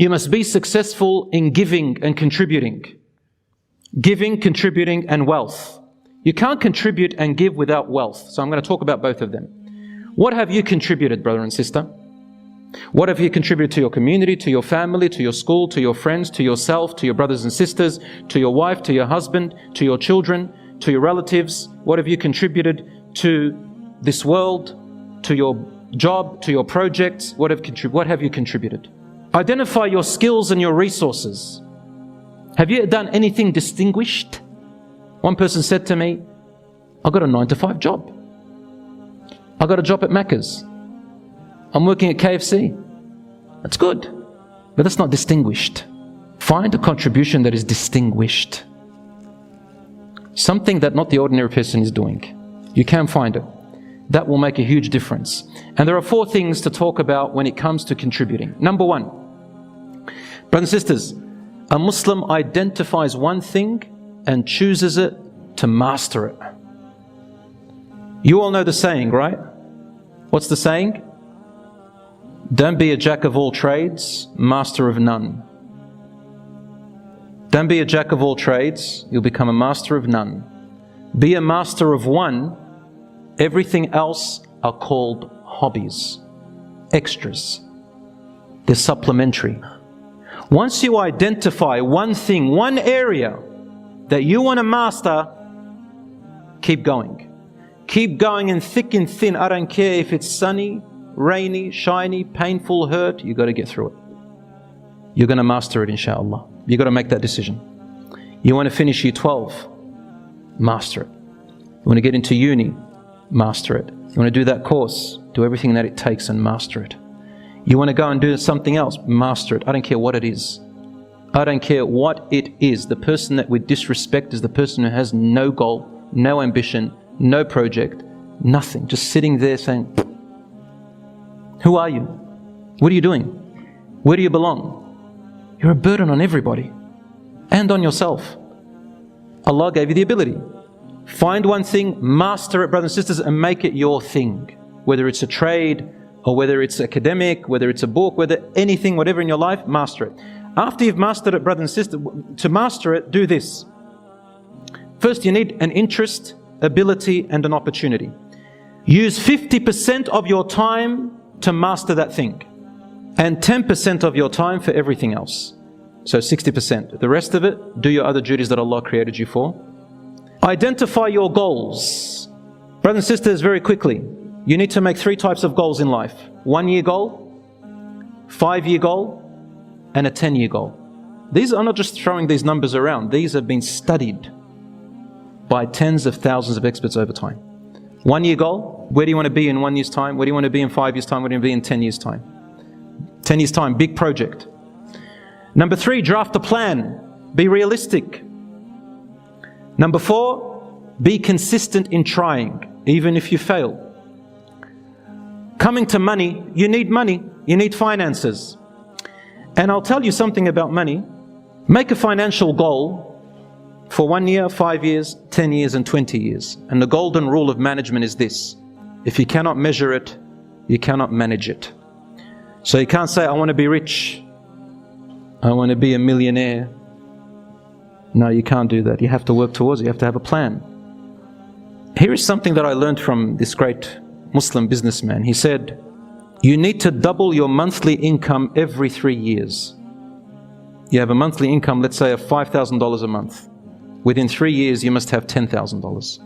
You must be successful in giving and contributing. Giving, contributing, and wealth. You can't contribute and give without wealth. So I'm going to talk about both of them. What have you contributed, brother and sister? What have you contributed to your community, to your family, to your school, to your friends, to yourself, to your brothers and sisters, to your wife, to your husband, to your children, to your relatives? What have you contributed to this world, to your job, to your projects? What have you contributed? Identify your skills and your resources. Have you done anything distinguished? One person said to me, I got a 9-to-5 job. I got a job at Macca's. I'm working at KFC. That's good, but that's not distinguished. Find a contribution that is distinguished. Something that not the ordinary person is doing. You can find it. That will make a huge difference. And there are 4 things to talk about when it comes to contributing. Number 1, brothers and sisters, a Muslim identifies one thing and chooses it to master it. You all know the saying, right? What's the saying? Don't be a jack of all trades, master of none. Don't be a jack of all trades, you'll become a master of none. Be a master of one, everything else are called hobbies, extras. They're supplementary. Once you identify one thing, one area that you want to master, keep going. Keep going in thick and thin. I don't care if it's sunny, rainy, shiny, painful, hurt, you got to get through it. You're going to master it, inshallah. You got to make that decision. You want to finish year 12, master it. You want to get into uni, master it. You want to do that course, do everything that it takes and master it. You want to go and do something else, master it. I don't care what it is. I don't care what it is. The person that we disrespect is the person who has no goal, no ambition, no project, nothing. Just sitting there saying, who are you? What are you doing? Where do you belong? You're a burden on everybody and on yourself. Allah gave you the ability. Find one thing, master it, brothers and sisters, and make it your thing. Whether it's a trade, or whether it's academic, whether it's a book, whether anything, whatever in your life, master it. After you've mastered it, brother and sister, to master it, do this. First, you need an interest, ability, and an opportunity. Use 50% of your time to master that thing, and 10% of your time for everything else. So 60%. The rest of it, do your other duties that Allah created you for. Identify your goals. Brothers and sisters, very quickly, you need to make 3 types of goals in life. 1-year goal, 5-year goal, and a 10-year goal. These are not just throwing these numbers around. These have been studied by tens of thousands of experts over time. 1-year goal, where do you want to be in 1 year's time? Where do you want to be in 5 years' time? Where do you want to be in 10 years' time? 10 years' time, big project. Number 3, draft a plan. Be realistic. Number 4, be consistent in trying, even if you fail. Coming to money, you need finances. And I'll tell you something about money. Make a financial goal for 1 year, 5 years, 10 years, and 20 years. And the golden rule of management is this: if you cannot measure it, you cannot manage it. So you can't say, I want to be rich, I want to be a millionaire. No, you can't do that. You have to work towards it. You have to have a plan. Here is something that I learned from this great Muslim businessman. He said, you need to double your monthly income every 3 years. You have a monthly income, let's say, of $5,000 a month. Within 3 years, you must have $10,000.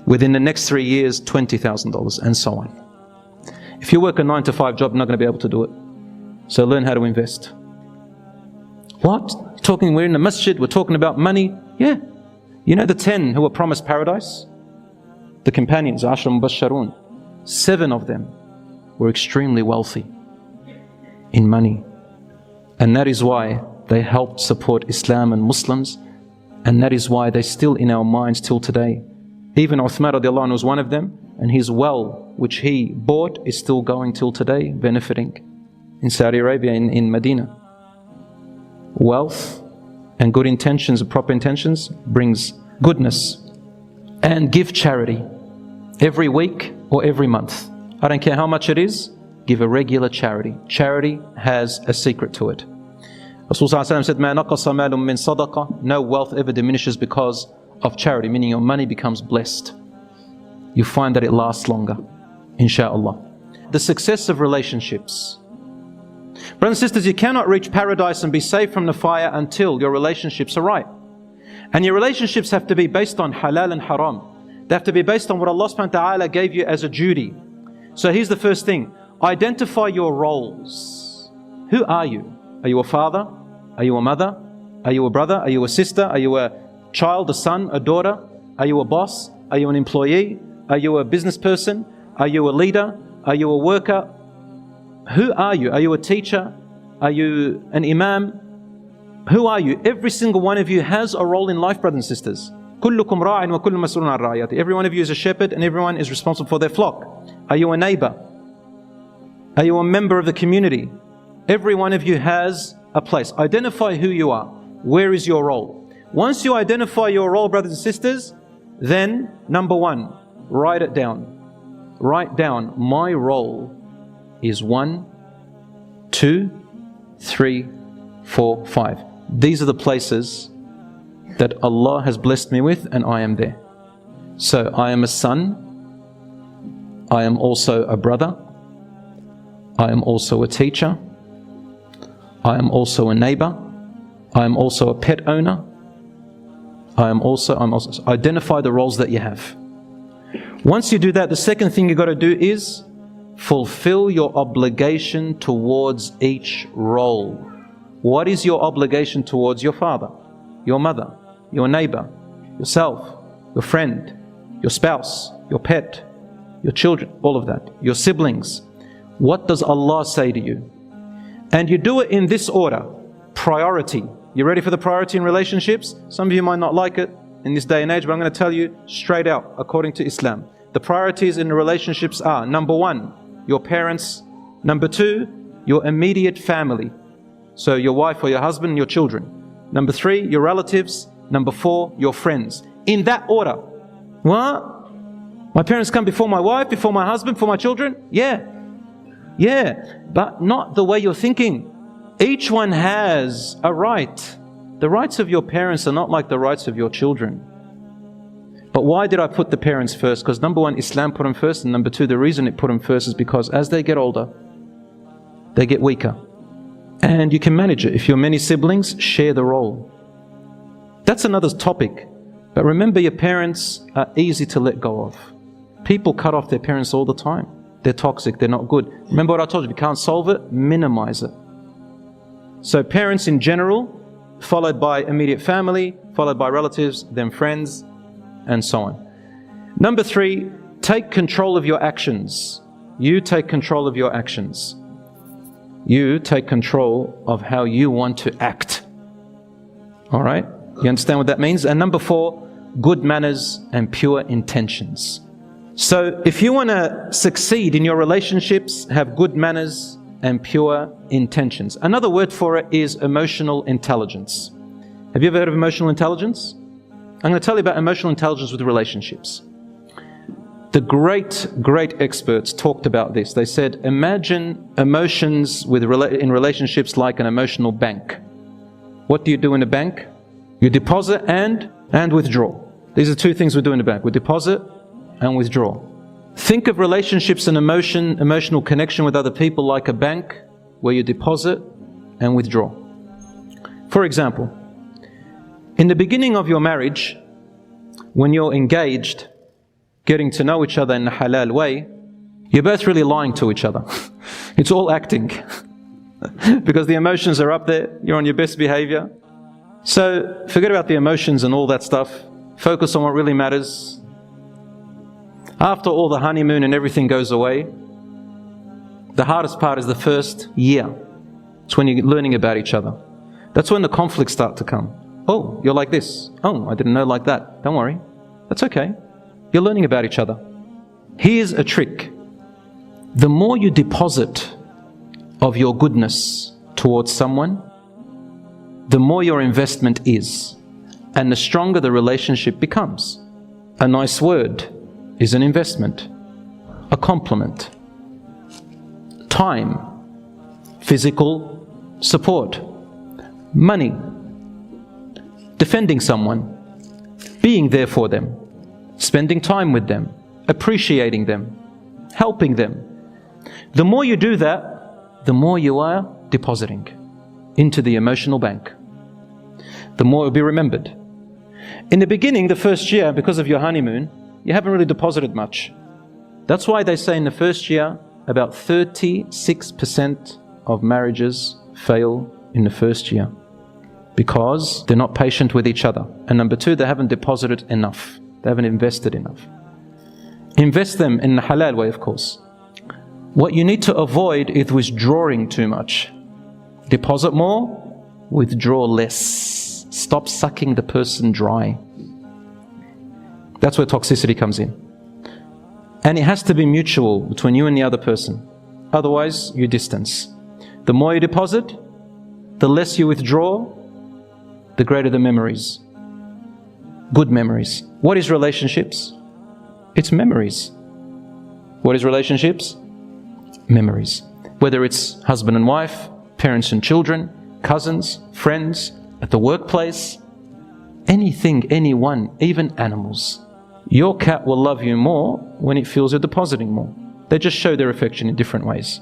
Within the next 3 years, $20,000, and so on. If you work a 9-to-5 job, you're not going to be able to do it. So learn how to invest. What? We're in the masjid, we're talking about money. Yeah. You know the 10 who were promised paradise? The companions, Ashra Mubasharun. 7 of them were extremely wealthy in money. And that is why they helped support Islam and Muslims. And that is why they're still in our minds till today. Even Uthman radiallahu anhu was one of them. And his well, which he bought, is still going till today, benefiting in Saudi Arabia, in Medina. Wealth and good intentions, proper intentions, brings goodness. And give charity every week or every month. I don't care how much it is, give a regular charity. Charity has a secret to it. Rasul said, "Ma naqasa malun min sadaqah." No wealth ever diminishes because of charity, meaning your money becomes blessed. You find that it lasts longer, insha'Allah. The success of relationships. Brothers and sisters, you cannot reach paradise and be saved from the fire until your relationships are right. And your relationships have to be based on halal and haram. They have to be based on what Allah subhanahu wa ta'ala gave you as a duty. So here's the first thing. Identify your roles. Who are you? Are you a father? Are you a mother? Are you a brother? Are you a sister? Are you a child, a son, a daughter? Are you a boss? Are you an employee? Are you a business person? Are you a leader? Are you a worker? Who are you? Are you a teacher? Are you an imam? Who are you? Every single one of you has a role in life, brothers and sisters. كُلُّكُمْ رَاعٍ وَكُلُّ مَسْئُولٌ عَنْ رَعِيَّتِهِ. Every one of you is a shepherd and everyone is responsible for their flock. Are you a neighbor? Are you a member of the community? Every one of you has a place. Identify who you are. Where is your role? Once you identify your role, brothers and sisters, then number one, write it down. Write down, my role is 1, 2, 3, 4, 5. These are the places that Allah has blessed me with, and I am there. So I am a son, I am also a brother, I am also a teacher, I am also a neighbor, I am also a pet owner, I'm also identify the roles that you have. Once you do that, the second thing you got to do is fulfill your obligation towards each role. What is your obligation towards your father, your mother, your neighbor, yourself, your friend, your spouse, your pet, your children, all of that, your siblings? What does Allah say to you? And you do it in this order. Priority. You ready for the priority in relationships? Some of you might not like it in this day and age, but I'm going to tell you straight out, according to Islam. The priorities in the relationships are, number one, your parents. Number two, your immediate family. So your wife or your husband and your children. Number three, your relatives. Number four, your friends. In that order. What? My parents come before my wife, before my husband, before my children? Yeah. Yeah. But not the way you're thinking. Each one has a right. The rights of your parents are not like the rights of your children. But why did I put the parents first? Because number one, Islam put them first, and number two, the reason it put them first is because as they get older, they get weaker. And you can manage it. If you're many siblings, share the role. That's another topic. But remember, your parents are easy to let go of. People cut off their parents all the time. They're toxic, they're not good. Remember what I told you, if you can't solve it, minimize it. So parents in general, followed by immediate family, followed by relatives, then friends, and so on. Number three, take control of your actions. You take control of your actions. You take control of how you want to act. All right? You understand what that means? And number four, good manners and pure intentions. So if you want to succeed in your relationships, have good manners and pure intentions. Another word for it is emotional intelligence. Have you ever heard of emotional intelligence? I'm going to tell you about emotional intelligence with relationships. The great experts talked about this. They said, imagine emotions in relationships like an emotional bank. What do you do in a bank? You deposit and withdraw. These are two things we do in the bank. We deposit and withdraw. Think of relationships and emotional connection with other people like a bank where you deposit and withdraw. For example, in the beginning of your marriage, when you're engaged, getting to know each other in a halal way, you're both really lying to each other. It's all acting. Because the emotions are up there, you're on your best behavior. So forget about the emotions and all that stuff. Focus on what really matters. After all the honeymoon and everything goes away, the hardest part is the first year. It's when you're learning about each other. That's when the conflicts start to come. Oh, you're like this. Oh, I didn't know like that. Don't worry. That's okay. You're learning about each other. Here's a trick. The more you deposit of your goodness towards someone, the more your investment is, and the stronger the relationship becomes. A nice word is an investment, a compliment, time, physical support, money, defending someone, being there for them, spending time with them, appreciating them, helping them. The more you do that, the more you are depositing into the emotional bank. The more it will be remembered. In the beginning, the first year, because of your honeymoon, you haven't really deposited much. That's why they say in the first year, about 36% of marriages fail in the first year. Because they're not patient with each other. And number two, they haven't deposited enough. They haven't invested enough. Invest them in the halal way, of course. What you need to avoid is withdrawing too much. Deposit more, withdraw less. Stop sucking the person dry. That's where toxicity comes in. And it has to be mutual between you and the other person. Otherwise, you distance. The more you deposit, the less you withdraw, the greater the memories. Good memories. What is relationships? It's memories. What is relationships? Memories. Whether it's husband and wife, parents and children, cousins, friends, at the workplace, anything, anyone, even animals. Your cat will love you more when it feels you're depositing more. They just show their affection in different ways.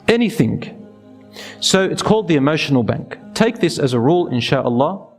Anything. So it's called the emotional bank. Take this as a rule, inshaAllah.